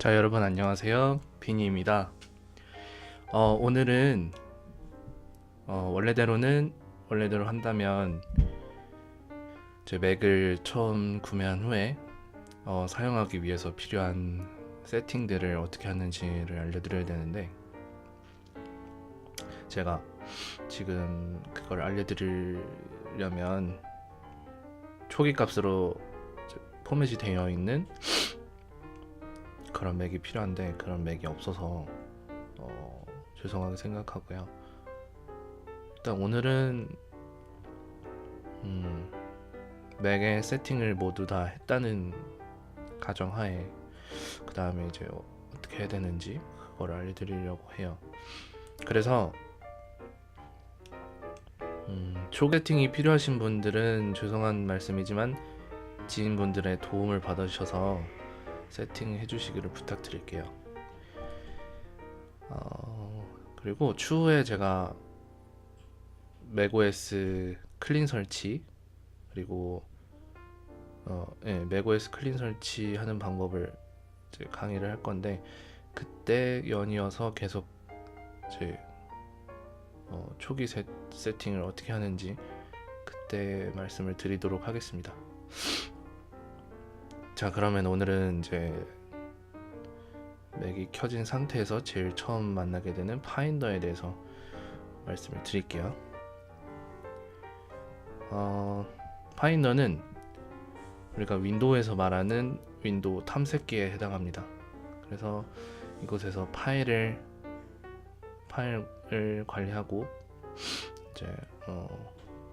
자, 여러분 안녕하세요. 비니입니다. 오늘은 원래대로 한다면 제 맥을 처음 구매한 후에 사용하기 위해서 필요한 세팅들을 어떻게 하는지를 알려드려야 되는데, 제가 지금 그걸 알려드리려면 초기 값으로 포맷이 되어 있는 그런 맥이 필요한데, 그런 맥이 없어서 죄송하게 생각하고요. 일단 오늘은 맥의 세팅을 모두 다 했다는 가정하에 그 다음에 이제 어떻게 해야 되는지 그걸 알려드리려고 해요. 그래서 초게팅이 필요하신 분들은 죄송한 말씀이지만 지인분들의 도움을 받으셔서 세팅해 주시기를 부탁드릴게요. 그리고 추후에 제가 맥OS 클린 설치, 그리고 맥OS 클린 설치하는 방법을 이제 강의를 할 건데, 그때 연이어서 계속 이제 초기 세팅을 어떻게 하는지 그때 말씀을 드리도록 하겠습니다. 자, 그러면 오늘은 이제 맥이 켜진 상태에서 제일 처음 만나게 되는 파인더에 대해서 말씀을 드릴게요. 파인더는 우리가 윈도우에서 말하는 윈도우 탐색기에 해당합니다. 그래서 이곳에서 파일을 관리하고 이제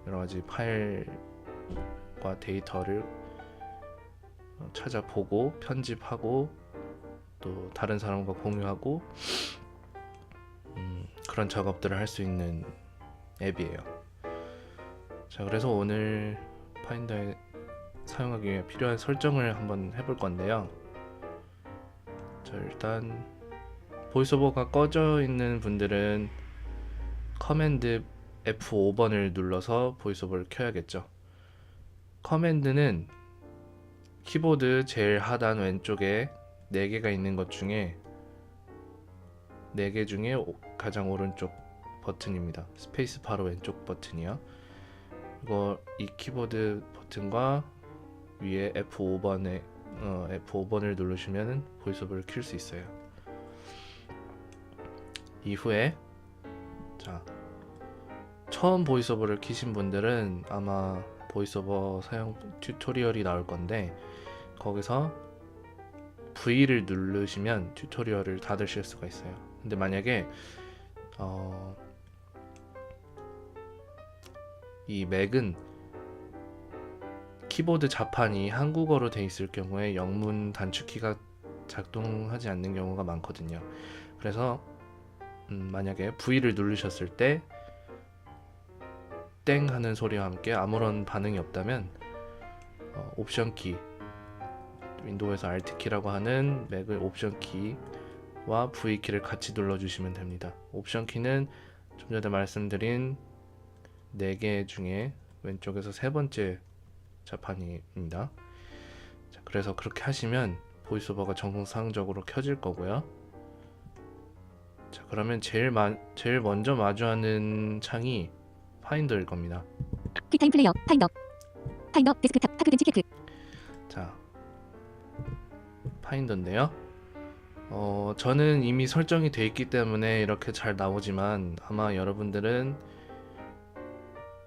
여러 가지 파일과 데이터를 찾아보고 편집하고 또 다른 사람과 공유하고 그런 작업들을 할 수 있는 앱이에요. 자, 그래서 오늘 파인더에 사용하기 위해 필요한 설정을 한번 해볼 건데요. 자, 일단 보이스오버가 꺼져 있는 분들은 커맨드 F5번을 눌러서 보이스오버를 켜야겠죠. 커맨드는 키보드 제일 하단 왼쪽에 4개가 있는 것 중에 4개 중에 가장 오른쪽 버튼입니다. 스페이스바로 왼쪽 버튼이요. 이 키보드 버튼과 위에 F5번을 누르시면 보이스오버를 켤 수 있어요. 이후에 처음 보이스오버를 켜신 분들은 아마 보이스오버 사용 튜토리얼이 나올 건데, 거기서 V를 누르시면 튜토리얼을 닫으실 수가 있어요. 근데 만약에 이 맥은 키보드 자판이 한국어로 돼 있을 경우에 영문 단축키가 작동하지 않는 경우가 많거든요. 그래서 만약에 V를 누르셨을 때 땡 하는 소리와 함께 아무런 반응이 없다면 옵션 키, 윈도우에서 Alt 키라고 하는 맥의 옵션 키와 V 키를 같이 눌러주시면 됩니다. 옵션 키는 좀 전에 말씀드린 4개 중에 왼쪽에서 세 번째 자판입니다. 자, 그래서 그렇게 하시면 보이스오버가 정상적으로 켜질 거고요. 자, 그러면 제일 먼저 마주하는 창이 파인더일 겁니다. 퀵타임 플레이어 파인더 데스크탑 파크벤치 체크. 자, 파인더인데요. 저는 이미 설정이 되어 있기 때문에 이렇게 잘 나오지만 아마 여러분들은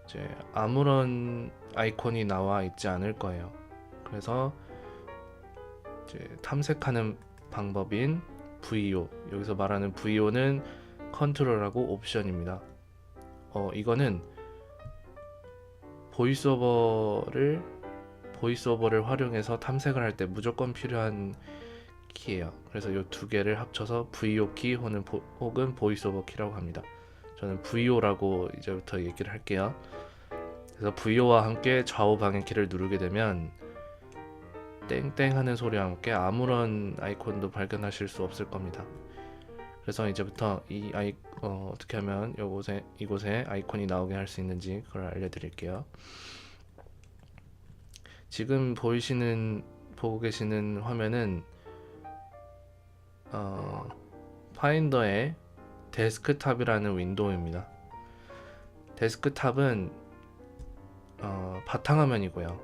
이제 아무런 아이콘이 나와 있지 않을 거예요. 그래서 이제 탐색하는 방법인 VO, 여기서 말하는 VO는 컨트롤하고 옵션입니다. 이거는 보이스오버를 활용해서 탐색을 할 때 무조건 필요한 키예요. 그래서 이 두 개를 합쳐서 VO 키 혹은 보이스오버 키라고 합니다. 저는 VO라고 이제부터 얘기를 할게요. 그래서 VO와 함께 좌우 방향 키를 누르게 되면 땡땡 하는 소리와 함께 아무런 아이콘도 발견하실 수 없을 겁니다. 그래서 이제부터 어떻게 하면 이곳에 아이콘이 나오게 할 수 있는지 그걸 알려드릴게요. 지금 보고 계시는 화면은 파인더의 데스크탑이라는 윈도우입니다. 데스크탑은 바탕화면이고요.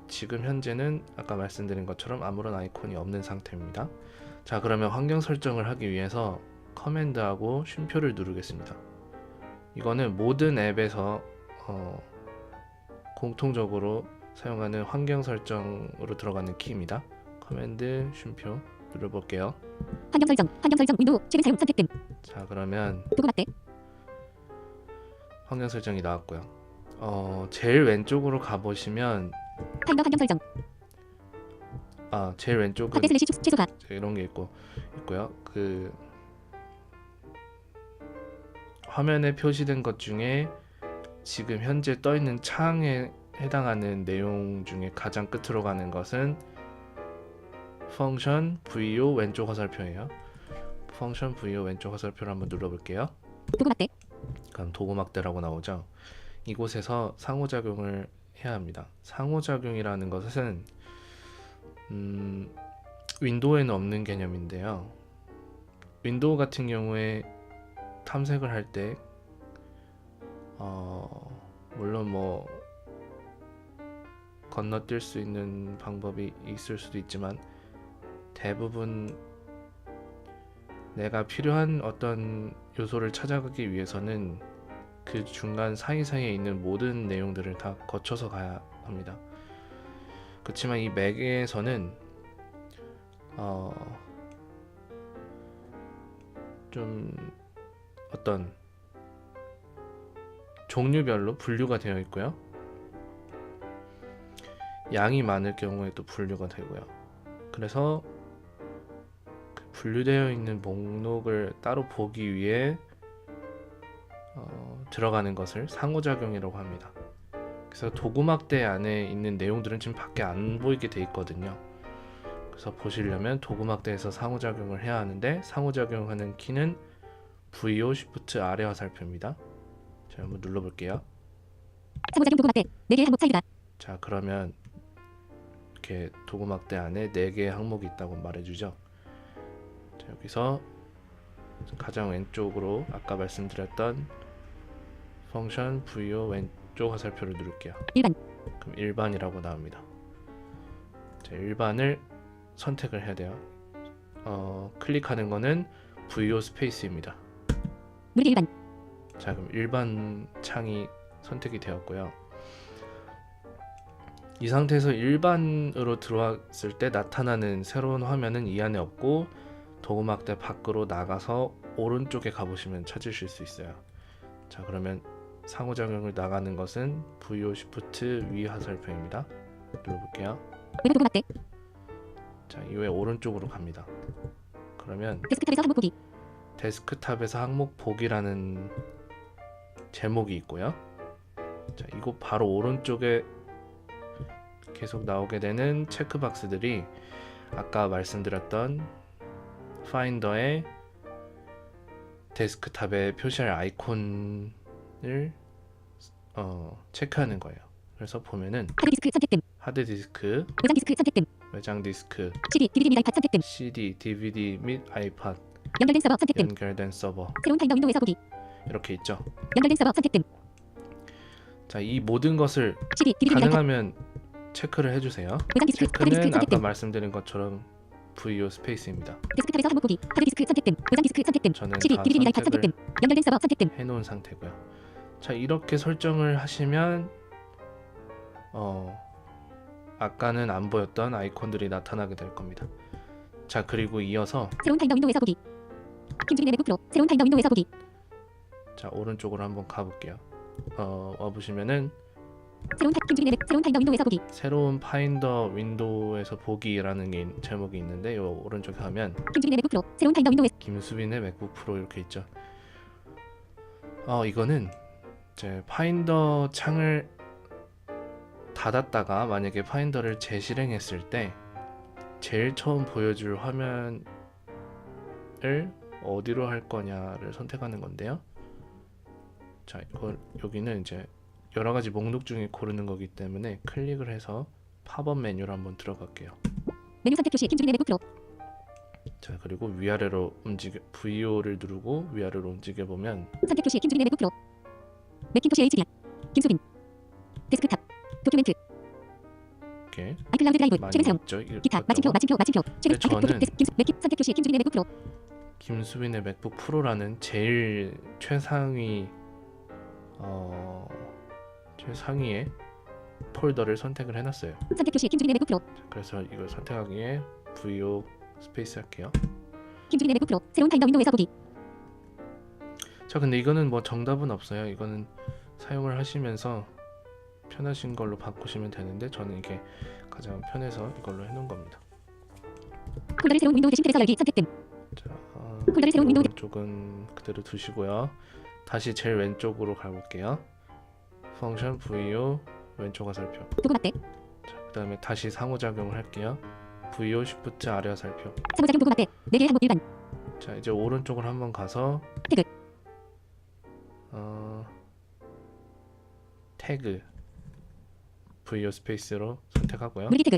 지금 현재는 아까 말씀드린 것처럼 아무런 아이콘이 없는 상태입니다. 자, 그러면 환경 설정을 하기 위해서 커맨드하고 쉼표를 누르겠습니다. 이거는 모든 앱에서 공통적으로 사용하는 환경 설정으로 들어가는 키입니다. 커맨드 쉼표 눌러볼게요. 환경 설정 윈도우 최근 사용 선택됨. 자, 그러면 도구 막대. 환경 설정이 나왔고요. 제일 왼쪽으로 가보시면 파인더 환경 설정. 제일 왼쪽은 확대 슬래시 최소화. 이런 게 있고요. 그 화면에 표시된 것 중에 지금 현재 떠 있는 창에 해당하는 내용 중에 가장 끝으로 가는 것은 펑션 VO 왼쪽 화살표예요. 펑션 VO 왼쪽 화살표를 한번 눌러볼게요. 도구 막대. 그럼 도구막대라고 나오죠. 이곳에서 상호작용을 해야 합니다. 상호작용이라는 것은 윈도우에는 없는 개념인데요. 윈도우 같은 경우에 탐색을 할 때 물론 뭐 건너뛸 수 있는 방법이 있을 수도 있지만 대부분 내가 필요한 어떤 요소를 찾아가기 위해서는 그 중간 사이사이에 있는 모든 내용들을 다 거쳐서 가야 합니다. 그렇지만 이 맥에서는 좀 어떤 종류별로 분류가 되어 있고요. 양이 많을 경우에 또 분류가 되고요. 그래서 그 분류되어 있는 목록을 따로 보기 위해 들어가는 것을 상호작용이라고 합니다. 그래서 도구막대 안에 있는 내용들은 지금 밖에 안 보이게 돼 있거든요. 그래서 보시려면 도구막대에서 상호작용을 해야 하는데 상호작용하는 키는 VO Shift 아래 화살표입니다. 자, 한번 눌러볼게요. 상호작용 도구 막대. 4개의 항목 차이다. 자, 그러면 이렇게 도구막대 안에 4개의 항목이 있다고 말해주죠. 자, 여기서 가장 왼쪽으로 아까 말씀드렸던 펑션 VO 왼쪽 화살표를 누를게요. 일반. 그럼 일반이라고 나옵니다. 자, 일반을 선택을 해야 돼요. 클릭하는 거는 VO 스페이스입니다. 누르기 일반. 자, 그럼 일반 창이 선택이 되었고요. 이 상태에서 일반으로 들어왔을 때 나타나는 새로운 화면은 이 안에 없고 도구막대 밖으로 나가서 오른쪽에 가보시면 찾으실 수 있어요. 자, 그러면 상호작용을 나가는 것은 VO Shift 위 화살표입니다. 눌러볼게요. 외부 도구 막대. 자, 이후에 오른쪽으로 갑니다. 그러면 데스크탑에서 항목 보기. 데스크탑에서 항목 보기라는 제목이 있고요. 자, 이곳 바로 오른쪽에 계속 나오게 되는 체크박스들이 아까 말씀드렸던 파인더의 데스크탑에 표시할 아이콘을 체크하는 거예요. 그래서 보면은 하드디스크 선택됨. 하드디스크, 외장 디스크 선택됨. 외장 디스크, CD, DVD 및 아이팟 선택됨. CD, DVD 및 아이팟, 연결된 서버 선택됨. 연결된 서버 새로운 파인더 윈도우에서 보기. 이렇게 있죠. 연결된 서버 선택됨. 자, 이 모든 것을 CD, DVD 및 아이팟. 가능하면 체크를 해주세요. 외장 디스크, 하드디스크 체크는 아까 선택됨. 말씀드린 것처럼 VO 스페이스입니다. 데스크탑에서 항목 보기. 하드디스크 선택됨. 외장 디스크 선택됨. 저는 CD, 다 DVD 및 아이팟 선택을 선택됨. 연결된 서버 선택됨. 해놓은 상태고요. 자, 이렇게 설정을 하시면 아까는 안 보였던 아이콘들이 나타나게 될 겁니다. 자, 그리고 이어서 새로운 파인더 윈도우에서 보기. 김주빈의 맥북 프로. 새로운 파인더 윈도우에서 보기. 자, 오른쪽으로 한번 가볼게요. 와보시면은 김주빈의 새로운 파인더 윈도우에서 보기. 새로운 파인더 윈도우에서 보기라는 게 제목이 있는데 요 오른쪽에 가면 김주빈의 맥북 프로. 새로운 파인더 윈도우에서 김수빈의 맥북 프로 이렇게 있죠. 이거는 이제 파인더 창을 닫았다가 만약에 파인더를 재실행했을 때 제일 처음 보여줄 화면을 어디로 할 거냐를 선택하는 건데요. 자, 여기는 이제 여러 가지 목록 중에 고르는 거기 때문에 클릭을 해서 팝업 메뉴로 한번 들어갈게요. 메뉴 선택 표시. 김주빈의 맥북 프로. 자, 그리고 위아래로 움직여 VO를 누르고 위아래로 움직여 보면 선택 표시 김주빈의 맥북 프로. 맥킨토시 HDR. 김수빈. 데스크탑. 도큐멘트. 이렇게 아이클라우드 드라이브. 많이 최근 사용. 있죠. 기타. 마침표. 최근 네, 저는 선택 표시 김주빈의 맥북 프로. 김수빈의 맥북 프로라는 제일 최상위의 폴더를 선택을 해놨어요. 선택 표시 김주빈의 맥북 프로. 그래서 이걸 선택하기 위해 VO 스페이스 할게요. 김주빈의 맥북 프로. 새로운 파인더 윈도우에서 보기. 자, 근데 이거는 뭐 정답은 없어요. 이거는 사용을 하시면서 편하신 걸로 바꾸시면 되는데 저는 이게 가장 편해서 이걸로 해놓은 겁니다. 폴더를 새로운 윈도우 대신 탭에서 열기 선택됨. 자, 폴더를 새로운 윈도우 오른쪽은 그대로 두시고요. 다시 제일 왼쪽으로 가볼게요. 펑션 VO 왼쪽 화살표. 도구 맞대. 자, 그다음에 다시 상호작용을 할게요. VO Shift 아래 화살표. 상호작용 도구 맞대. 4개의 항목 일반. 자, 이제 오른쪽으로 한번 가서 태그. 태그 VO 스페이스로 선택하고요. 물리 태그.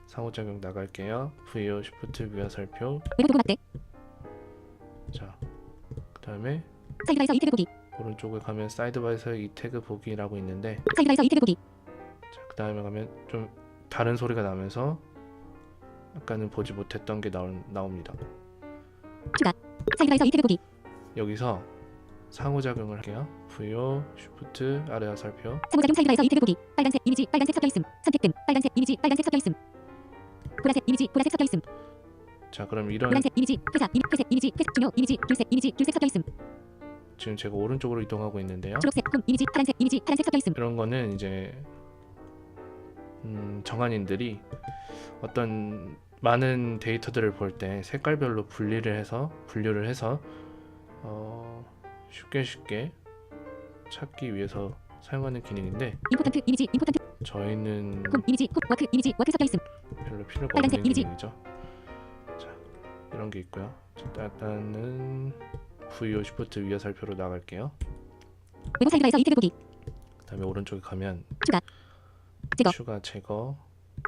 상호작용 나갈게요. VO Shift 위 화살표. 외부 도구 맞대. 자, 그다음에 사이드바에서 이 태그 보기. 오른쪽에 가면 사이드바에서 이 태그 보기라고 있는데 사이드바에서 이 태그 보기. 자, 그다음에 가면 좀 다른 소리가 나면서 아까는 보지 못했던 게 나옵니다. 추가. 사이드바에서 이 태그 보기. 여기서 상호작용을 할게요. VO Shift 아래 화살표. 상호작용 사이드바에서 이 태그 보기. 빨간색 이미지 빨간색 섞여 있음. 선택됨. 빨간색 이미지 빨간색 섞여 있음. 보라색 이미지 보라색 섞여 있음. 자, 그럼 이런 노란색 이미지 회색 이미지 회색 중요 이미지 귤색 섞여 있음. 지금 제가 오른쪽으로 이동하고 있는데요. 초록색 금 이미지 파란색 섞여 있음. 이런 거는 이제 정한인들이 어떤 많은 데이터들을 볼 때 색깔별로 분류를 해서 쉽게 찾기 위해서 사용하는 기능인데 임포턴트 이미지 임포턴트 저희는 홈 이미지 홈 워크 섞여 있음. 별로 필요가 빨간색 없는 이미지. 기능이죠. 자, 이런 게 있고요. 일단은 VO Shift 위 화살표로 나갈게요. 외부 사이드바에서 이 태그 보기. 그다음에 오른쪽에 가면 제거. 추가 제거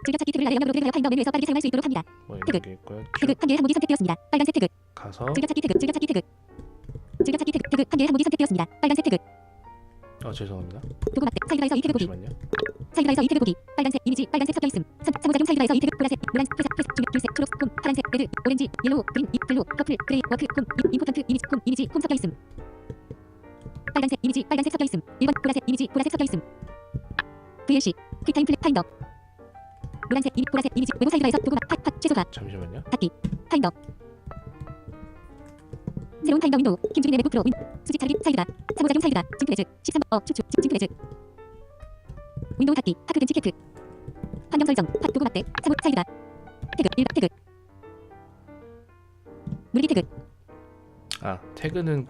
즐겨찾기 태그를 아래 영역으로 드래그하여 파인더 메뉴에서 빠르게 사용할 수 있도록 합니다. 뭐 이런 태그. 게 있고요. 태그 한 개의 항목이 선택되었습니다. 빨간색 태그. 가서 즐겨찾기 태그 태그 한 개의 항목이 선택되었습니다. 빨간색 태그. 죄송합니다. 도구 맞대. 사이드바에서 이 태그 보기. 잠시만요. 사이드바에서 이 태그 보기. 빨간색 이미지 빨간색 섞여 있음. 상호작용 사이드바에서 이 태그 보라색 노란색 회색 중요 귤색 초록 홈 파란색 레드 오렌지 옐로우 그린 블루 퍼플 그레이 워크 홈 임포턴트 이미지 홈 섞여 있음. 빨간색 이미지 빨간색 섞여 있음. 1번 보라색 이미지 보라색 섞여 있음. VLC 퀵타임 플랫 파인더. 노란색 이미지 보라색 이미지 외부 사이드바에서 도구 팟 최소화 잠시만요. 닫기 파인더. 새로운 파인더 윈도우 김주빈의 맥북 프로 수직 자르기 사이드바 상호작용 사이드바 징크레즈 13 추측 징크레즈 윈도우 닫기 파크 벤치 캐크 환경 설정 팟 도구 맞대 상호 사이드바 태그 1번 태그 물리 태그 태그는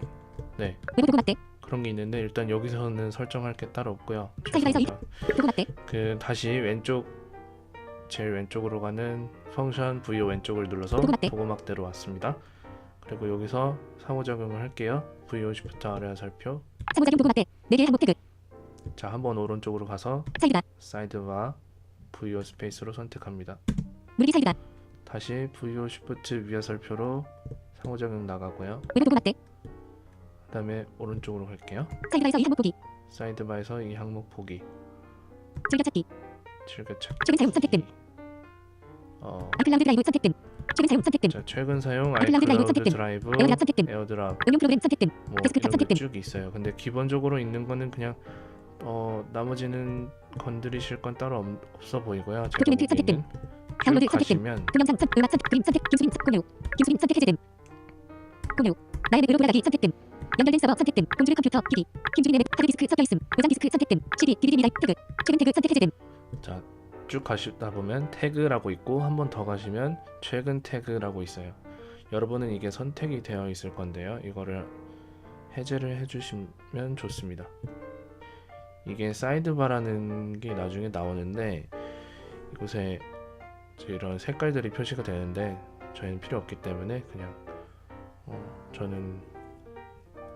외부 도구 맞대 그런 게 있는데 일단 여기서는 설정할 게 따로 없고요. 사이드바에서 죄송합니다. 도구 맞대 다시 제일 왼쪽으로 가는 펑션 VO 왼쪽을 눌러서 도구막대. 도구막대로 왔습니다. 그리고 여기서 상호작용을 할게요. VO Shift 아래 화살표. 상호작용 도구 맞대 4개의 항목 태그 자, 한번 오른쪽으로 가서 사이드바 사이드와 VO 스페이스로 선택합니다. 물리 사이드바 다시 VO Shift 위 화살표로 상호작용 나가고요. 외부 도구 맞대 그다음에 오른쪽으로 갈게요. 사이드바에서 이 항목 보기 사이드바에서 이 항목 보기. 즐겨찾기 즐겨찾기. 최근 사용 선택됨 아이클라우드 드라이브 선택됨 최근 사용 선택됨 자, 최근 사용 아이클라우드 드라이브 아이클라우드 선택됨. 드라이브, 에어드랍 선택됨 에어드랍 응용 프로그램 선택됨 뭐 데스크탑 이런 게 선택됨. 쭉 있어요. 근데 기본적으로 있는 거는 그냥 나머지는 건드리실 건 따로 없어 보이고요. 제가 도큐멘트 보기에는 다운로드 쭉 선택됨. 가시면 동영상 음악 그림 선택 김수빈 선택 해제됨 공유 나의 맥으로 돌아가기 선택됨 연결된 서버 선택됨 공주의 컴퓨터 PD 김주빈의 맥 하드디스크 섞여 있음 외장 디스크 선택됨 CD DVD 태그 최근 태그 선택 해제됨 자, 쭉 가시다 보면 태그라고 있고 한 번 더 가시면 최근 태그라고 있어요. 여러분은 이게 선택이 되어 있을 건데요. 이거를 해제를 해주시면 좋습니다. 이게 사이드바라는 게 나중에 나오는데 이곳에 이런 색깔들이 표시가 되는데 저희는 필요 없기 때문에 그냥 저는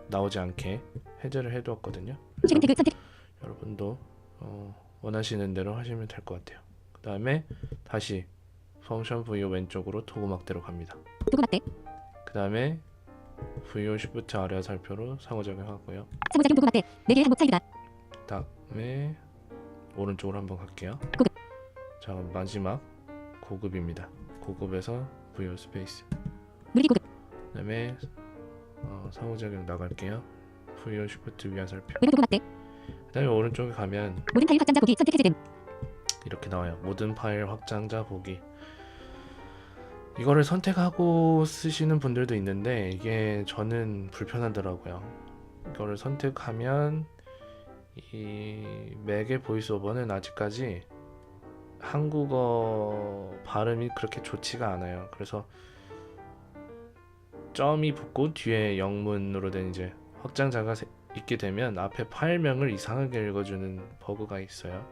나오지 않게 해제를 해두었거든요. 최근 태그 선택 여러분도 원하시는 대로 하시면 될 것 같아요. 그 다음에 다시 펑션 VO 왼쪽으로 도구막대로 갑니다. 도구막대. 그 다음에 VO Shift 아래 화살표로 상호작용하고요. 상호작용 도구막대 4개의 항목 차이드가. 다음에 오른쪽으로 한번 갈게요. 고급. 자, 마지막 고급입니다. 고급에서 VO 스페이스. 누르기 고급. 그 다음에 상호작용 나갈게요. VO Shift 위 화살표. 외부 도구막대. 그 다음에 오른쪽에 가면 모든 파일 확장자 보기 선택 해제됨. 이렇게 나와요. 모든 파일 확장자 보기. 이거를 선택하고 쓰시는 분들도 있는데 이게 저는 불편하더라고요. 이거를 선택하면 이 맥의 보이스오버는 아직까지 한국어 발음이 그렇게 좋지가 않아요. 그래서 점이 붙고 뒤에 영문으로 된 이제 확장자가 있게 되면 앞에 파일명을 이상하게 읽어주는 버그가 있어요.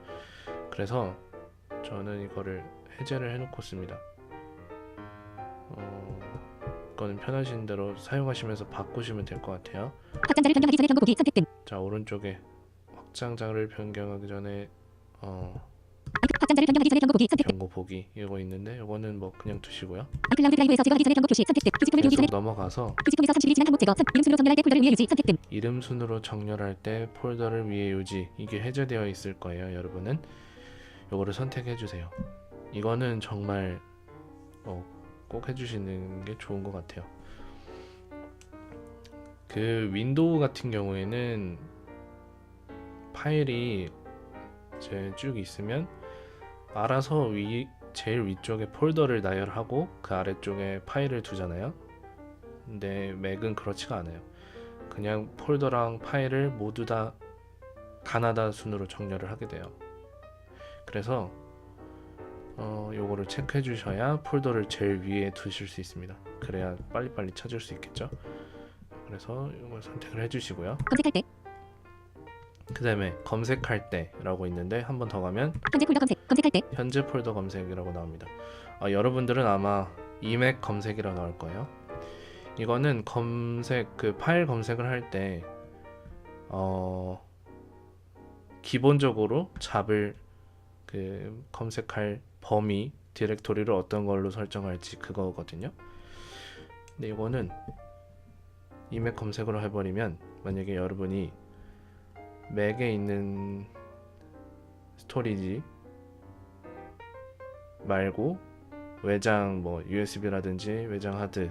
그래서 저는 이거를 해제를 해놓고 씁니다. 이거는 편하신 대로 사용하시면서 바꾸시면 될 것 같아요. 확장자를 변경하기 전에 경고 보기 선택됨. 자, 오른쪽에 확장자를 변경하기 전에 확장자를 변경하기 전에 경고 보기 선택됨. 경고 보기 이거 있는데 이거는 뭐 그냥 두시고요. 아이클라우드 드라이브에서 제거하기 전에 경고 표시 선택됨. 휴지통을 비우기 전에 계속 넘어가서 휴지통에서 30일이 지난 항목 제거. 이름 순으로 정렬할 때 폴더를 위에 유지 선택됨. 이름 순으로 정렬할 때 폴더를 위에 유지 이게 해제되어 있을 거예요. 여러분은 요거를 선택해 주세요. 이거는 정말 꼭 해주시는 게 좋은 것 같아요. 그 윈도우 같은 경우에는 파일이 이제 쭉 있으면 알아서 제일 위쪽에 폴더를 나열하고 그 아래쪽에 파일을 두잖아요. 근데 맥은 그렇지가 않아요. 그냥 폴더랑 파일을 모두 다 가나다 순으로 정렬을 하게 돼요. 그래서 요거를 체크해 주셔야 폴더를 제일 위에 두실 수 있습니다. 그래야 빨리빨리 찾을 수 있겠죠. 그래서 이걸 선택을 해 주시고요. 검색할 때 그 다음에 검색할 때 라고 있는데 한 번 더 가면 현재 폴더 검색할 때 현재 폴더 검색이라고 나옵니다. 여러분들은 아마 이맥 검색이라고 나올 거예요. 이거는 그 파일 검색을 할 때 기본적으로 잡을 그 검색할 범위 디렉토리를 어떤 걸로 설정할지 그거거든요. 근데 이거는 이맥 검색으로 해버리면 만약에 여러분이 맥에 있는 스토리지 말고 외장 뭐 USB라든지 외장 하드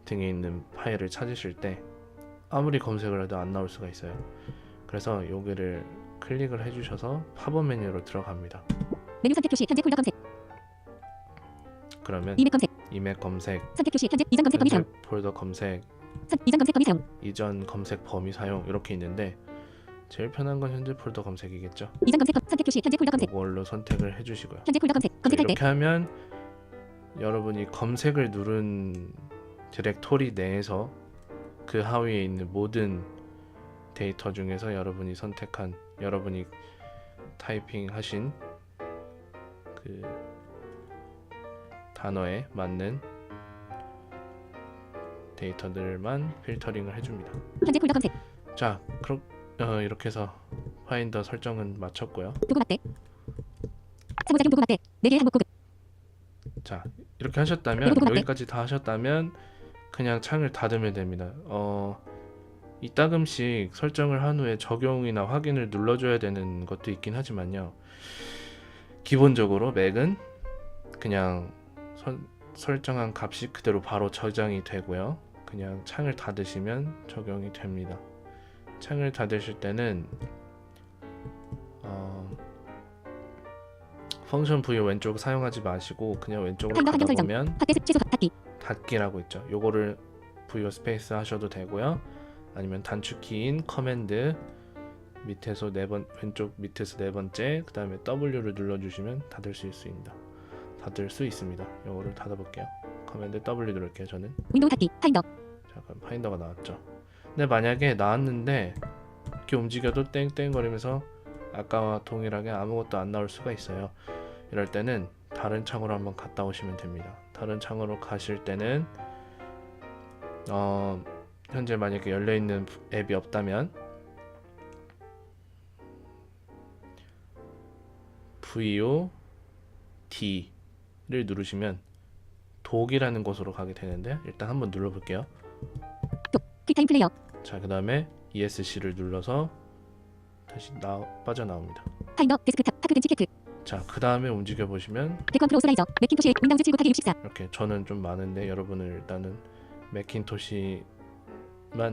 등에 있는 파일을 찾으실 때 아무리 검색을 해도 안 나올 수가 있어요. 그래서 여기를 클릭을 해주셔서 팝업 메뉴로 들어갑니다. 메뉴 선택 표시 현재 폴더 검색. 그러면 이맥 검색 이맥 검색, 선택 표시 현재 이전 검색 범위 사용. 폴더 검색, 이전 검색 범위 사용. 이전 검색 범위 사용 이렇게 있는데 제일 편한 건 현재 폴더 검색이겠죠. 이전 검색 선택 표시 현재 폴더 검색. 이걸로 선택을 해주시고요. 현재 폴더 검색할 때 이렇게 하면 여러분이 검색을 누른 디렉토리 내에서 그 하위에 있는 모든 데이터 중에서 여러분이 선택한 여러분이 타이핑하신 그 단어에 맞는 데이터들만 필터링을 해줍니다. 현재 폴더 검색. 자, 이렇게 해서 파인더 설정은 마쳤고요. 도구막대. 상호작용 도구막대 4개의 항목 고급. 자, 이렇게 하셨다면 여기까지 다 하셨다면 그냥 창을 닫으면 됩니다. 이따금씩 설정을 한 후에 적용이나 확인을 눌러줘야 되는 것도 있긴 하지만요. 기본적으로 맥은 그냥 설정한 값이 그대로 바로 저장이 되고요. 그냥 창을 닫으시면 적용이 됩니다. 창을 닫으실 때는 펑션 VO 왼쪽 사용하지 마시고 그냥 왼쪽으로 가다 보면 최소 닫기. 닫기라고 있죠. 요거를 VO 스페이스 하셔도 되고요. 아니면 단축키인 커맨드 밑에서 왼쪽 밑에서 네 번째 그 다음에 W를 눌러주시면 닫을 수 있습니다. 요거를 닫아볼게요. 커맨드 W 누를게요. 저는 윈도우 닫기 파인더. 자, 그럼 파인더가 나왔죠. 근데 만약에 나왔는데 이렇게 움직여도 땡땡거리면서 아까와 동일하게 아무것도 안 나올 수가 있어요. 이럴 때는 다른 창으로 한번 갔다 오시면 됩니다. 다른 창으로 가실 때는 현재 만약에 열려있는 앱이 없다면 VO D 누르시면 독이라는 곳으로 가게 되는데 일단 한번 눌러볼게요. 퀵타임 플레이어. 자, 그 다음에 ESC를 눌러서 다시 빠져나옵니다. 파인더 데스크탑 파크벤치 캐트. 자, 그 다음에 움직여 보시면 백컴프로 슬라이저 맥킨토시의 윈도우즈 7 곱하기 64. 이렇게 저는 좀 많은데 여러분은 일단은 맥킨토시만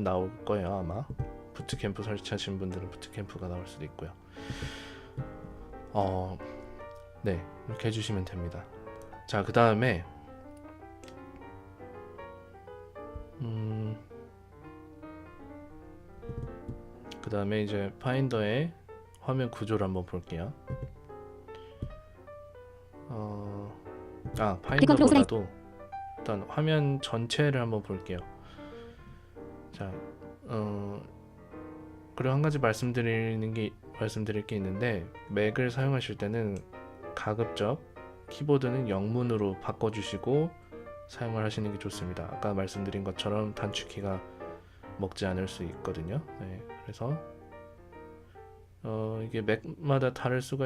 나올 거예요. 아마 부트캠프 설치하신 분들은 부트캠프가 나올 수도 있고요. 네, 이렇게 해주시면 됩니다. 자, 그 다음에 그 다음에 이제 파인더의 화면 구조를 한번 볼게요. 파인더보다도 일단 화면 전체를 한번 볼게요. 자, 그리고 한 가지 말씀드릴 게 있는데 맥을 사용하실 때는 가급적 키보드는 영문으로 바꿔주시고 사용을 하시는 게 좋습니다. 아까 말씀드린 것처럼 단축키가 먹지 않을 수 있거든요. 네, 그래서 이게 맥마다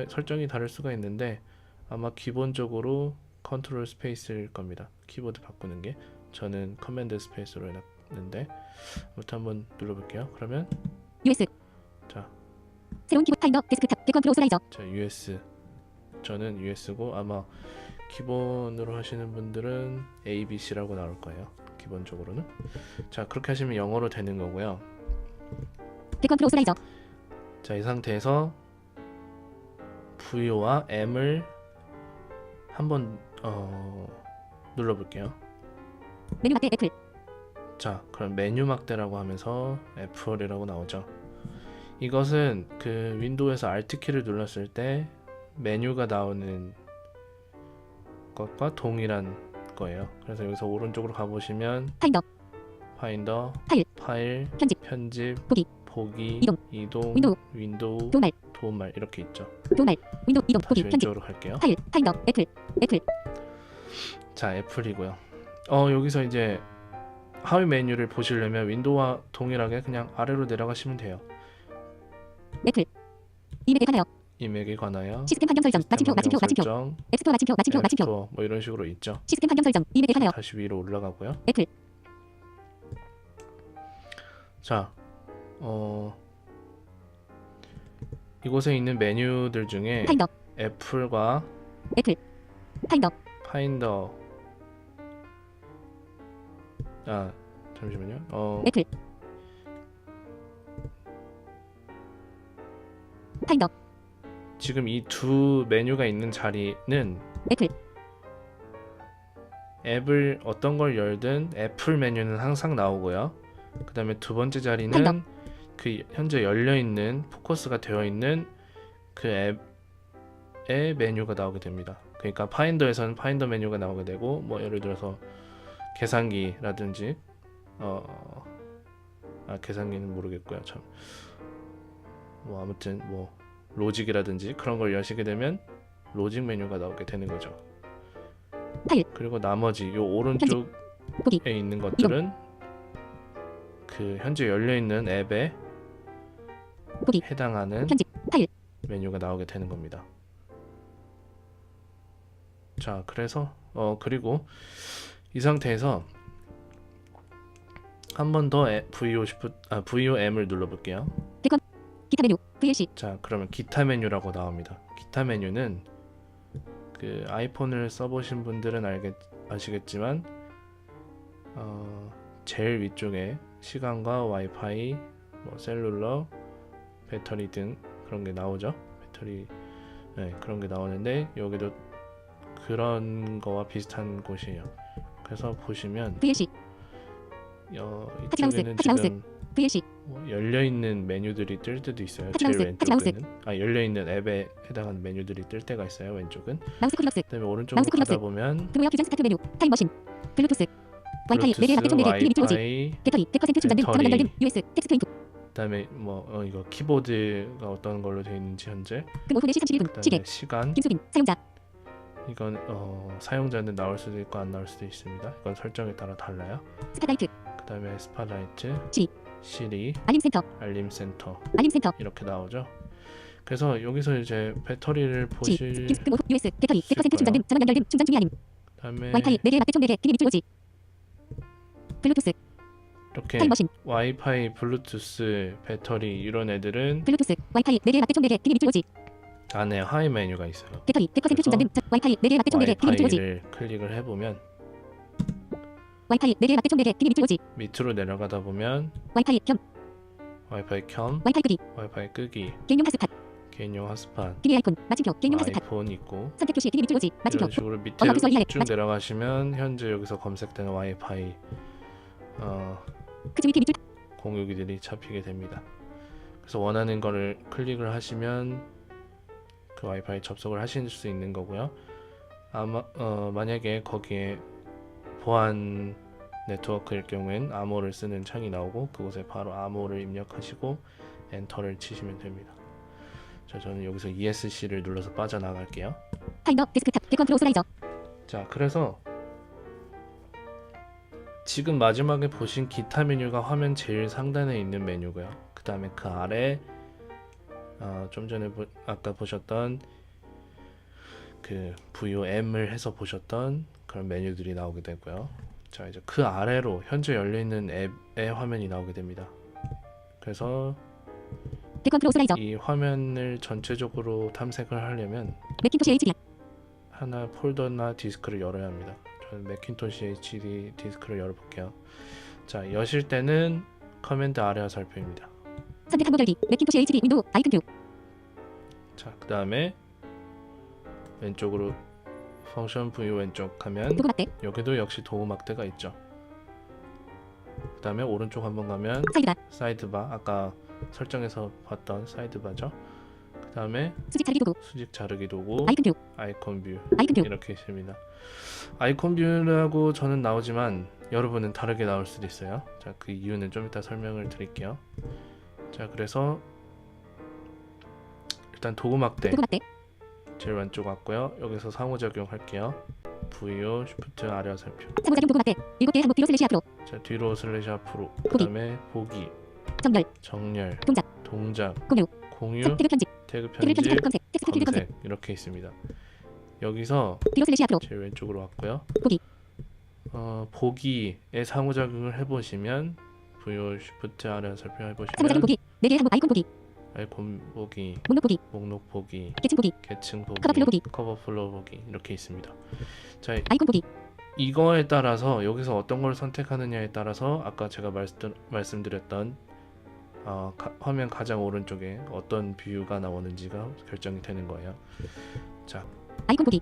설정이 다를 수가 있는데 아마 기본적으로 컨트롤 스페이스일 겁니다. 키보드 바꾸는 게. 저는 커맨드 스페이스로 해놨는데 아무튼 한번 눌러볼게요. 그러면 US. 자, 새로운 키보드 파인더 데스크탑 백컴프로 슬라이저. 자, US. 저는 US고 아마 기본으로 하시는 분들은 ABC라고 나올 거예요. 기본적으로는. 자, 그렇게 하시면 영어로 되는 거고요. 백컴프로 슬라이저. 자, 이 상태에서 V와 M을 한번 눌러볼게요. 메뉴 막대 애플. 자, 그럼 메뉴 막대라고 하면서 애플이라고 나오죠. 이것은 그 윈도우에서 Alt 키를 눌렀을 때 메뉴가 나오는 것과 동일한 거예요. 그래서 여기서 오른쪽으로 가보시면 파인더, 파일, 편집, 보기, 이동, 윈도우, 도움말 이렇게 있죠. 도움말, 윈도우, 이동, 보기, 편집. 왼쪽으로 갈게요. 파일, 파인더, 애플. 자, 애플이고요. 여기서 이제 하위 메뉴를 보시려면 윈도우와 동일하게 그냥 아래로 내려가시면 돼요. 애플. 이맥에 관하여. 이맥에 관하여. 시스템 환경 설정. 마침표. 엑스플로어 마침표. 뭐 이런 식으로 있죠. 시스템 환경 설정. 이맥에 관하여. 다시 위로 올라가고요. 애플. 자, 이곳에 있는 메뉴들 중에 파인더. 애플과 애플. 파인더. 잠시만요. 애플. 파인더. 지금 이 두 메뉴가 있는 자리는 애플. 앱을 어떤 걸 열든 애플 메뉴는 항상 나오고요. 그 다음에 두 번째 자리는 파인더. 그 현재 열려있는 포커스가 되어있는 그 앱의 메뉴가 나오게 됩니다. 그러니까 파인더에서는 파인더 메뉴가 나오게 되고, 뭐 예를 들어서 계산기라든지 계산기는 모르겠고요. 참. 뭐 아무튼 뭐 로직이라든지 그런 걸 여시게 되면 로직 메뉴가 나오게 되는 거죠. 파일. 그리고 나머지 요 오른쪽에 있는 것들은 그 현재 열려 있는 앱에 해당하는 메뉴가 나오게 되는 겁니다. 자, 그래서 그리고 이 상태에서 한 번 더 VOM을 눌러볼게요. 기타 메뉴 VLC. 자, 그러면 기타 메뉴라고 나옵니다. 기타 메뉴는 그 아이폰을 써보신 분들은 아시겠지만 제일 위쪽에 시간과 와이파이, 뭐 셀룰러, 배터리 등 그런 게 나오죠. 배터리, 네, 그런 게 나오는데 여기도 그런 거와 비슷한 곳이에요. 그래서 보시면 VLC. 이쪽에는 지금 VLC. 열려있는 메뉴들이 뜰 때도 있어요. 제일 왼쪽은 열려있는 앱에 해당하는 메뉴들이 뜰 때가 있어요. 왼쪽은. 마우스 코리럭스. 그다음에 오른쪽으로 가다 보면 드모어 퓨전 스타트 메뉴, 타임머신, 블루투스, 와이파이 4개 합계 총 4개, TV 오지, 배터리 100% 충전 등 전원 연결 등 US 텍스트 인풋. 그다음에 뭐 이거 키보드가 어떤 걸로 되어 있는지 현재. 금 오후 4시 31분. 시계. 시간. 김수빈 사용자. 이건 사용자는 나올 수도 있고 안 나올 수도 있습니다. 이건 설정에 따라 달라요. 스팟라이트. 그다음에 스팟라이트. 시리. 시리. 알림센터. 알림센터. 알림센터. 이렇게 나오죠. 그래서 여기서 이제 배터리를 C 보실 금 오프 US 배터리 100% 거예요. 충전 등 전원 연결 등 충전 중이 아님. 그다음에 와이파이 4개 맞대 총 4개 기능 밑줄 오지. 블루투스 이렇게 타임머신 와이파이, 블루투스, 배터리 이런 애들은 블루투스 와이파이 4개 맞대 총 4개 기능 밑줄 오지. 안에 하이 메뉴가 있어요. 배터리 100% 충전 등 와이파이 4개 맞대 총 4개 기능 밑줄 오지. 와이파이를 클릭을 해보면 와이파이 4개 맞대 총 4개 기능 밑줄 오지. 밑으로 내려가다 보면 와이파이 겸 와이파이 켬, 와이파이 끄기 와이파이 끄기, 개인용 핫스팟 개인용 핫스팟, 기계 아이콘 마침표 개인용 핫스팟 아이폰 있고 선택 표시 기능 밑줄 오지. 마침표 이런 식으로 밑에 언어 비주얼 이하의 쭉 내려가시면 현재 여기서 검색되는 와이파이 크즈 위키 밑줄 공유기들이 잡히게 됩니다. 그래서 원하는 거를 클릭을 하시면 그 와이파이 접속을 하실 수 있는 거고요. 아마 만약에 거기에 보안 네트워크일 경우엔 암호를 쓰는 창이 나오고 그곳에 바로 암호를 입력하시고 엔터를 치시면 됩니다. 자, 저는 여기서 ESC를 눌러서 빠져나갈게요. 타이머 데스크탑 대컨트롤 슬라이저 자, 그래서 지금 마지막에 보신 기타 메뉴가 화면 제일 상단에 있는 메뉴고요. 그 다음에 그 아래 좀 전에 아까 보셨던 그 VOM을 해서 보셨던 그런 메뉴들이 나오게 되고요. 자, 이제 그 아래로 현재 열려있는 앱의 화면이 나오게 됩니다. 그래서 대컨트롤 슬라이저 이 화면을 전체적으로 탐색을 하려면 맥킨토시 HDR 하나 폴더나 디스크를 열어야 합니다. 저는 맥킨토시 HD 디스크를 열어볼게요. 자, 여실 때는 커맨드 아래 화살표입니다. 선택 항목 열기 맥킨토시 HD 윈도우 아이콘 뷰 자, 그 다음에 왼쪽으로 펑션 view 왼쪽 하면 도구 막대 여기도 역시 도구 막대가 있죠. 그 다음에 오른쪽 한번 가면 사이드바 사이드바, 아까 설정에서 봤던 사이드바죠. 그 다음에 수직 자르기 도구 수직 자르기 도구, 아이콘 뷰 아이콘 뷰 아이콘 뷰 이렇게 있습니다. 아이콘 뷰라고 저는 나오지만 여러분은 다르게 나올 수도 있어요. 자, 그 이유는 좀 이따 설명을 드릴게요. 자, 그래서 일단 도구 막대 도구 막대 제일 왼쪽 왔고요. 여기서 상호작용 할게요. VO 쉬프트 아래 화살표. 상호작용 도구 막대 7개 항목 뒤로 슬래시 앞으로 자, 뒤로 슬래시 앞으로. 그 보기. 다음에 보기, 정렬 정렬, 동작 공유, 태그 편집 태그 태그를 편집, 편집하기 검색 텍스트 필드 검색 검색 이렇게 있습니다. 여기서 뒤로 슬래시 앞으로 제일 왼쪽으로 왔고요. 보기 보기에 상호작용을 해보시면 VO 쉬프트 아래 화살표 상호작용 해보시면 보기 4개 항목 아이콘 보기 아이콘 보기, 목록 보기 목록 보기, 계층 보기 계층 보기, 커버 플로우 보기. 커버 플로우 보기 이렇게 있습니다. 자, 아이콘 보기 이거에 따라서 여기서 어떤 걸 선택하느냐에 따라서 아까 제가 말씀드렸던 화면 가장 오른쪽에 어떤 뷰가 나오는지가 결정이 되는 거예요. 자, 아이콘 보기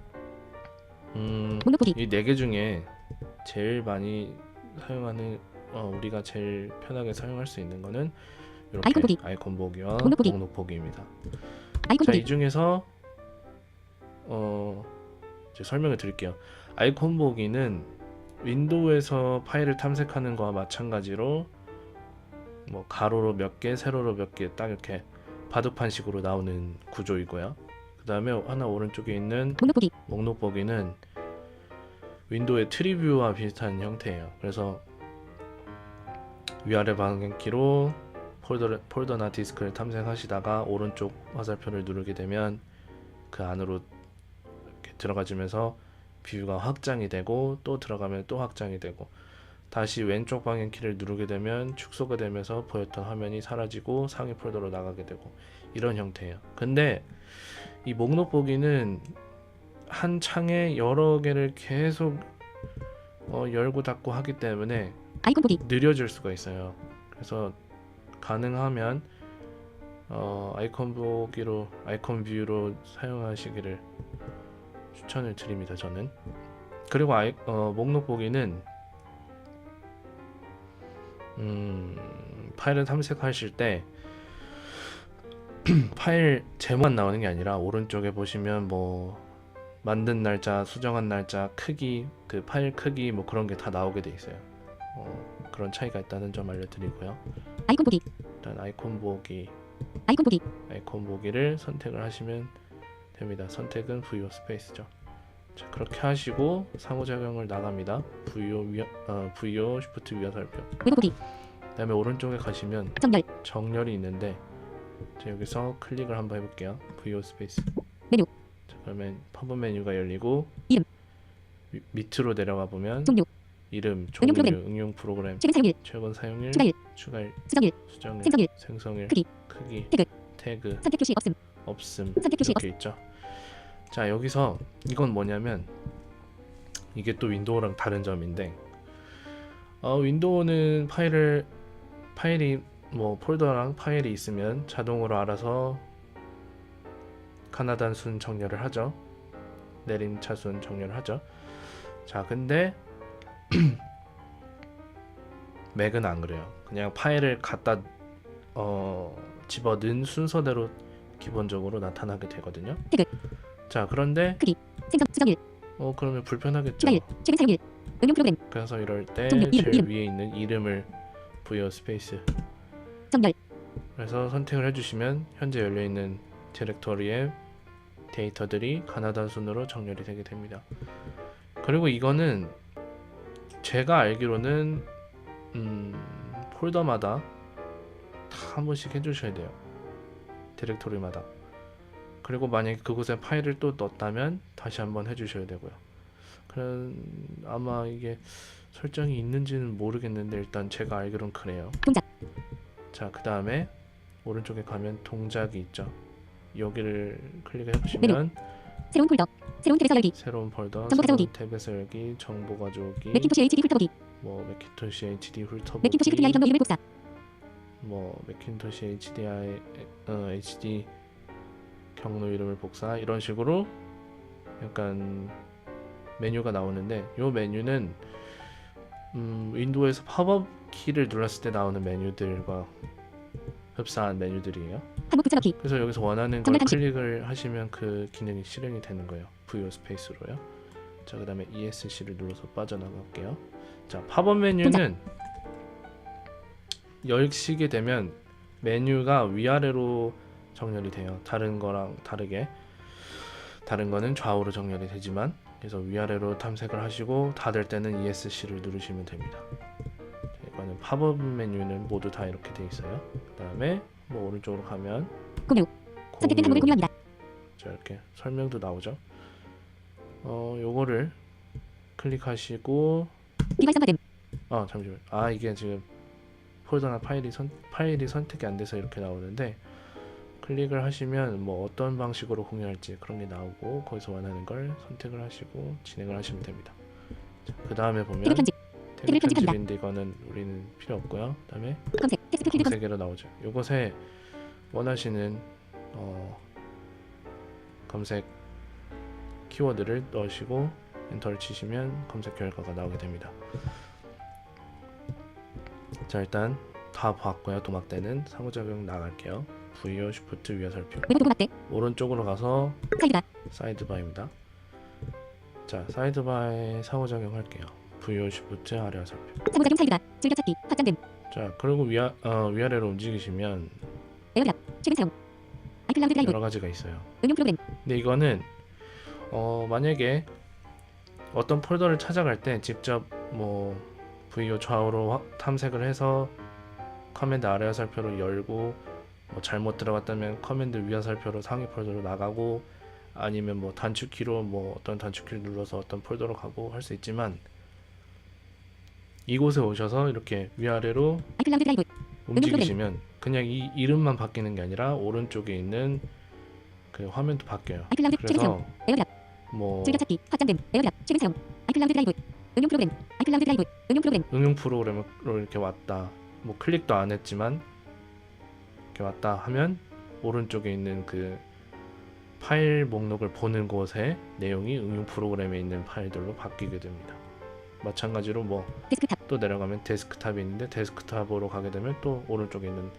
목록 보기 이 네 개 중에 제일 많이 사용하는 우리가 제일 편하게 사용할 수 있는 거는 이렇게 아이콘 보기. 아이콘 보기와 목록 보기. 목록 보기입니다. 아이콘 자, 보기 이 중에서 이제 설명을 드릴게요. 아이콘 보기는 윈도우에서 파일을 탐색하는 거와 마찬가지로 뭐 가로로 몇 개, 세로로 몇 개 딱 이렇게 바둑판식으로 나오는 구조이고요. 그 다음에 하나 오른쪽에 있는 목록 보기 목록 보기는 윈도우의 트리뷰와 비슷한 형태예요. 그래서 위아래 방향키로 폴더나 디스크를 탐색하시다가 오른쪽 화살표를 누르게 되면 그 안으로 이렇게 들어가지면서 뷰가 확장이 되고 또 들어가면 또 확장이 되고 다시 왼쪽 방향키를 누르게 되면 축소가 되면서 보였던 화면이 사라지고 상위 폴더로 나가게 되고 이런 형태예요. 근데 이 목록 보기는 한 창에 여러 개를 계속 열고 닫고 하기 때문에 아이콘 보기 느려질 수가 있어요. 그래서 가능하면 아이콘 보기로 아이콘 뷰로 사용하시기를 추천을 드립니다. 저는. 그리고 목록 보기는 파일을 탐색하실 때 파일 제목만 나오는 게 아니라 오른쪽에 보시면 뭐 만든 날짜, 수정한 날짜, 크기, 그 파일 크기 뭐 그런 게 다 나오게 돼 있어요. 그런 차이가 있다는 점 알려드리고요. 아이콘 보기 일단 아이콘 보기, 아이콘 보기 아이콘 보기를 선택을 하시면 됩니다. 선택은 VO 스페이스죠. 자, 그렇게 하시고 상호작용을 나갑니다. VO 쉬프트 위 화살표. 외부 보기 그다음에 오른쪽에 가시면 정렬 정렬이 있는데 자, 여기서 클릭을 한번 해볼게요. VO 스페이스. 메뉴. 자, 그러면 팝업 메뉴가 열리고 이름. 밑으로 내려가 보면 종류. 이름, 응용 종류, 프로그램. 응용 프로그램, 최근 사용일. 최근 사용일, 추가일. 추가일, 수정일. 수정일, 생성일. 생성일, 크기. 크기, 태그. 태그, 선택 표시 없음. 없음 선택 표시 이렇게 있죠. 자, 여기서 이건 뭐냐면 이게 또 윈도우랑 다른 점인데 윈도우는 파일이 뭐 폴더랑 파일이 있으면 자동으로 알아서 가나단 순 정렬을 하죠. 내림차순 정렬을 하죠. 자, 근데 맥은 안 그래요. 그냥 파일을 갖다 집어넣은 순서대로 기본적으로 나타나게 되거든요. 태그. 자, 그런데 생성. 수정일. 그러면 불편하겠죠. 추가일. 최근 사용일. 응용 프로그램. 그래서 이럴 때 종류, 제일 이름. 위에 있는 이름을 VO 스페이스 정렬. 그래서 선택을 해주시면 현재 열려있는 디렉터리의 데이터들이 가나단 순으로 정렬이 되게 됩니다. 그리고 이거는 제가 알기로는 폴더마다 다 한 번씩 해주셔야 돼요. 디렉토리마다. 그리고 만약에 그곳에 파일을 또 넣었다면 다시 한번 해주셔야 되고요. 아마 이게 설정이 있는지는 모르겠는데 일단 제가 알기로는 그래요. 동작. 자, 그 다음에 오른쪽에 가면 동작이 있죠. 여기를 클릭해 보시면 새로운 폴더. 새로운 탭에서 열기. 새로운 폴더, 정보 가져오기. 새로운 탭에서 열기, 정보 가져오기, 맥킨토시 HD 훑어보기. 뭐 맥킨토시 HD 훑어보기, 맥킨토시 흡기 아이템 이름을 복사. 뭐 맥킨토시 HD 경로 이름을 복사 이런 식으로 약간 메뉴가 나오는데 이 메뉴는 윈도우에서 팝업 키를 눌렀을 때 나오는 메뉴들과 흡사한 메뉴들이에요. 한국 붙여넣기. 그래서 여기서 원하는 걸 정말 당시. 클릭을 하시면 그 기능이 실행이 되는 거예요. VO 스페이스로요. 자, 그 다음에 ESC를 눌러서 빠져나갈게요. 자, 팝업 메뉴는 열시게 되면 메뉴가 위아래로 정렬이 돼요. 다른 거랑 다르게. 다른 거는 좌우로 정렬이 되지만 그래서 위아래로 탐색을 하시고 닫을 때는 ESC를 누르시면 됩니다. 자, 이거는 팝업 메뉴는 모두 다 이렇게 돼 있어요. 그 다음에 뭐 오른쪽으로 가면 공유. 선택된 항목을 공유합니다. 자, 이렇게 설명도 나오죠. 요거를 클릭하시고 비활 선거됨. 잠시만. 이게 지금 폴더나 파일이 선택이 안 돼서 이렇게 나오는데 클릭을 하시면 뭐 어떤 방식으로 공유할지 그런 게 나오고 거기서 원하는 걸 선택을 하시고 진행을 하시면 됩니다. 자, 그 다음에 보면 태그 편집. 태그 태그를 편집합니다. 편집인데 이거는 우리는 필요 없고요. 그 다음에 검색. 텍스트 필드 검색. 검색으로 나오죠. 요것에 원하시는 검색 키워드를 넣으시고 엔터를 치시면 검색 결과가 나오게 됩니다. 자, 일단 다 봤고요. 도막대는 상호작용 나갈게요. VO Shift 위아 살펴. 외부 도구막대. 오른쪽으로 가서 사이드바. 사이드바입니다. 자, 사이드바에 상호작용 할게요. VO Shift 아래와 살펴. 상호작용 사이드바. 즐겨찾기. 확장됨. 자, 그리고 위아래로 움직이시면 에어드랍. 최근 사용. 아이클라우드 드라이브. 여러 가지가 있어요. 응용 프로그램. 근데 이거는 만약에 어떤 폴더를 찾아갈 때 직접 뭐 VO 좌우로 탐색을 해서 커맨드 아래 화살표로 열고 뭐 잘못 들어갔다면 커맨드 위 화살표로 상위 폴더로 나가고 아니면 뭐 단축키로 뭐 어떤 단축키를 눌러서 어떤 폴더로 가고 할 수 있지만 이곳에 오셔서 이렇게 위아래로 아이클라우드 드라이브. 움직이시면 그냥 이 이름만 바뀌는 게 아니라 오른쪽에 있는 그 화면도 바뀌어요. 아이클라우드 최근 그래서 사용. 에어드랍. 뭐 즐겨찾기. 확장됨. 에어드랍. 최근 사용. 아이클라우드 드라이브. 응용 프로그램. 아이클라우드 드라이브. 응용 프로그램. 응용 프로그램으로 이렇게 왔다. 뭐 클릭도 안 했지만 이렇게 왔다 하면 오른쪽에 있는 그 파일 목록을 보는 곳에 내용이 응용 프로그램에 있는 파일들로 바뀌게 됩니다. 마찬가지로 뭐 데스크탑. 또 내려가면 데스크탑이 있는데 데스크탑으로 가게 되면 또 오른쪽에 있는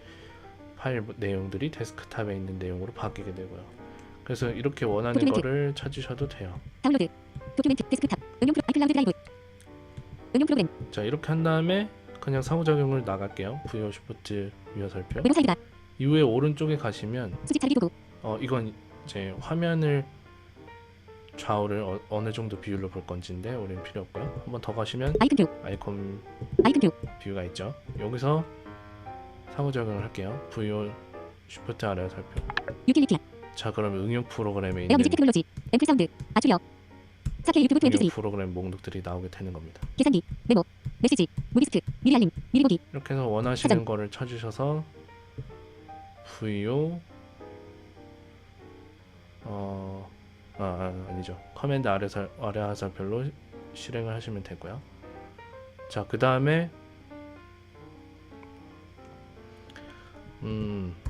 파일 내용들이 데스크탑에 있는 내용으로 바뀌게 되고요. 그래서 이렇게 원하는 도큐멘트. 거를 찾으셔도 돼요. 다운로드. 도큐멘트. 데스크탑. 응용 프로 아이클라우드 드라이브. 응용 프로그램. 자, 이렇게 한 다음에 그냥 상호작용을 나갈게요. VO Shift 위아 살펴. 외부 사이드바. 이후에 오른쪽에 가시면 수직 자르기 도구. 이건 이제 화면을 좌우를 어느 정도 비율로 볼 건지인데 우리는 필요 없고요. 한번 더 가시면 아이콘 뷰. 아이콘 아이콘 뷰. 뷰가 있죠. 여기서 상호작용을 할게요. VO 쉬프트 아래 화살표. 유틸리티 자, 그러면 응용 프로그램에 있는 에어뮤직 테크놀로지 앰플 사운드 아출력 4K 유튜브 응용 23 프로그램 목록들이 나오게 되는 겁니다. 계산기 메모 메시지 무비스트 미리 알림 미리 보기 이렇게 해서 원하시는 사전. 거를 찾으셔서 VO 아니죠. 커맨드 아래 화살표로 실행을 하시면 되고요. 자, 그 다음에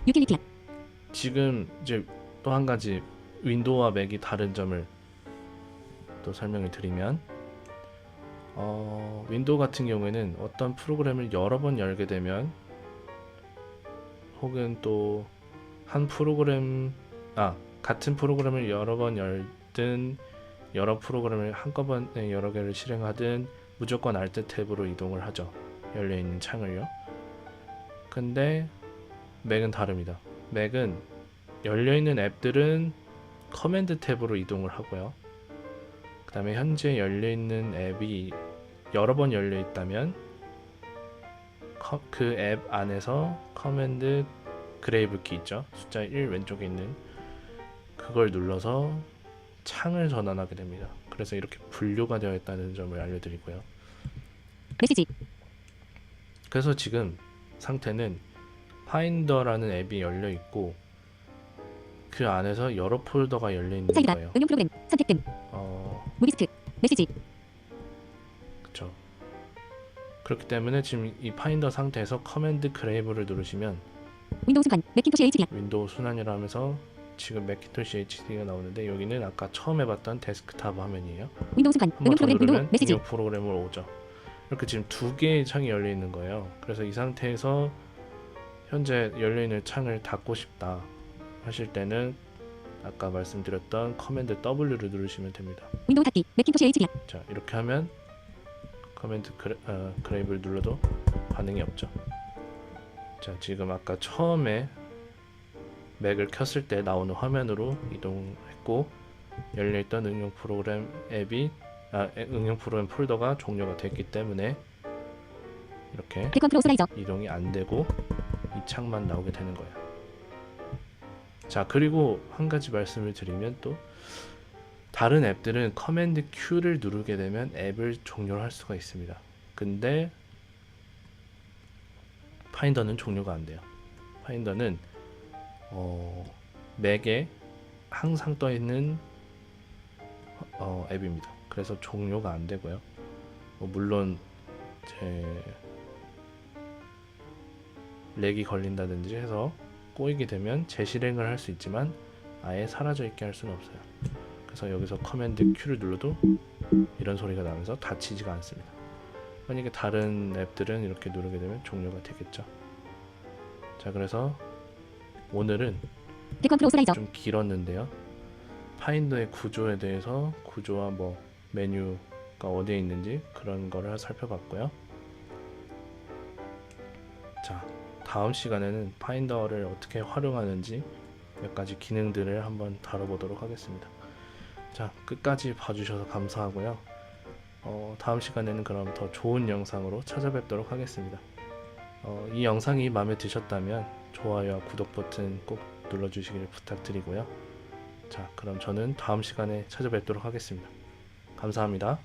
유틸리티 지금 이제 또 한 가지 윈도우와 맥이 다른 점을 또 설명을 드리면 윈도우 같은 경우에는 어떤 프로그램을 여러 번 열게 되면 혹은 또 한 프로그램 같은 프로그램을 여러 번 열든 여러 프로그램을 한꺼번에 여러 개를 실행하든 무조건 Alt 탭으로 이동을 하죠. 열려있는 창을요. 근데 맥은 다릅니다. 맥은 열려있는 앱들은 커맨드 탭으로 이동을 하고요. 그 다음에 현재 열려있는 앱이 여러 번 열려있다면 그 앱 안에서 커맨드 그레이브 키 있죠. 숫자 1 왼쪽에 있는 그걸 눌러서 창을 전환하게 됩니다. 그래서 이렇게 분류가 되어 있다는 점을 알려드리고요. 메시지 그래서 지금 상태는 파인더라는 앱이 열려 있고 그 안에서 여러 폴더가 열려 있는 사이드바 거예요. 응용 프로그램 선택됨 무비스트 메시지 그쵸. 그렇기 때문에 지금 이 파인더 상태에서 커맨드 그레이브를 누르시면 윈도우 순간 맥킨토시 HD 윈도우 순환이라 하면서 지금 맥킨토시 HD가 나오는데 여기는 아까 처음 해봤던 데스크탑 화면이에요. 윈도우 순간 한 번 응용 더 프로그램 윈도우 누르면 메시지 응용 프로그램으로 오죠. 이렇게 지금 두 개의 창이 열려 있는 거예요. 그래서 이 상태에서 현재 열려 있는 창을 닫고 싶다 하실 때는 아까 말씀드렸던 커맨드 W를 누르시면 됩니다. 윈도우 닫기 맥킨토시 HD 자, 이렇게 하면 커맨드 그레이브를 눌러도 반응이 없죠. 자, 지금 아까 처음에 맥을 켰을 때 나오는 화면으로 이동했고 열려있던 응용 프로그램 앱이 응용 프로그램 폴더가 종료가 됐기 때문에 이렇게 백원 프로 슬라이저 이동이 안 되고 이 창만 나오게 되는 거예요. 자, 그리고 한 가지 말씀을 드리면 또 다른 앱들은 커맨드 Q를 누르게 되면 앱을 종료를 할 수가 있습니다. 근데 파인더는 종료가 안 돼요. 파인더는 맥에 항상 떠 있는 앱입니다. 그래서 종료가 안 되고요. 물론 제 렉이 걸린다든지 해서 꼬이게 되면 재실행을 할 수 있지만 아예 사라져 있게 할 수는 없어요. 그래서 여기서 커맨드 Q를 눌러도 이런 소리가 나면서 닫히지가 않습니다. 만약에 다른 앱들은 이렇게 누르게 되면 종료가 되겠죠. 자, 그래서 오늘은 백원 프로 슬라이저 좀 길었는데요. 파인더의 구조에 대해서 구조와 뭐 메뉴가 어디에 있는지 그런 거를 살펴봤고요. 자, 다음 시간에는 파인더를 어떻게 활용하는지 몇 가지 기능들을 한번 다뤄보도록 하겠습니다. 자, 끝까지 봐주셔서 감사하고요. 다음 시간에는 그럼 더 좋은 영상으로 찾아뵙도록 하겠습니다. 이 영상이 마음에 드셨다면 좋아요와 구독 버튼 꼭 눌러주시길 부탁드리고요. 자, 그럼 저는 다음 시간에 찾아뵙도록 하겠습니다. 감사합니다.